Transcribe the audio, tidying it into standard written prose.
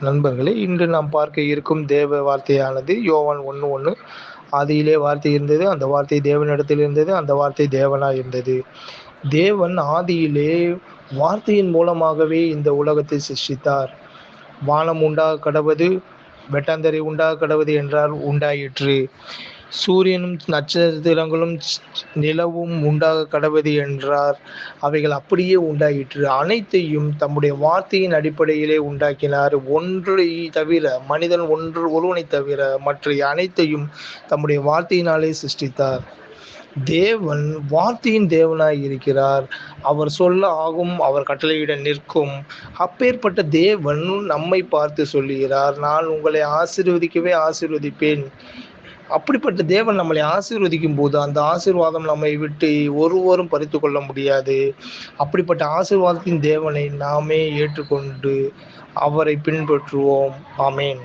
நண்பர்களே, இன்று நாம் பார்க்க இருக்கும் தேவ வார்த்தையானது யோவான் 1:1. ஆதியிலே வார்த்தை இருந்தது, அந்த வார்த்தை தேவனிடத்தில் இருந்தது, அந்த வார்த்தை தேவனாய் இருந்தது. தேவன் ஆதியிலே வார்த்தையின் மூலமாகவே இந்த உலகத்தை சிருஷ்டித்தார். வானம் உண்டாக கடவது, வெட்டாந்தரை உண்டாக கடவது என்றால் உண்டாயிற்று. சூரியனும் நட்சத்திரங்களும் நிலவும் உண்டாக கடவது என்றார். அவைகள் அப்படியே உண்டாயிற்று. அனைத்தையும் தம்முடைய வார்த்தையின் அடிப்படையிலே உண்டாக்கினார். ஒன்றை தவிர, மனிதன் ஒருவனை தவிர மற்ற அனைத்தையும் தம்முடைய வார்த்தையினாலே சிருஷ்டித்தார். தேவன் வார்த்தையின் தேவனாய் இருக்கிறார். அவர் சொல்ல ஆகும், அவர் கட்டளையிட நிற்கும். அப்பேற்பட்ட தேவன் நம்மை பார்த்து சொல்லுகிறார், நான் உங்களை ஆசீர்வதிக்கவே ஆசீர்வதிப்பேன். அப்படிப்பட்ட தேவன் நம்மளை ஆசீர்வதிக்கும் போது அந்த ஆசீர்வாதம் நம்மை விட்டு ஒருவரும் பறித்து கொள்ள முடியாது. அப்படிப்பட்ட ஆசீர்வாதத்தின் தேவனை நாமே ஏற்றுக்கொண்டு அவரை பின்பற்றுவோம். ஆமென்.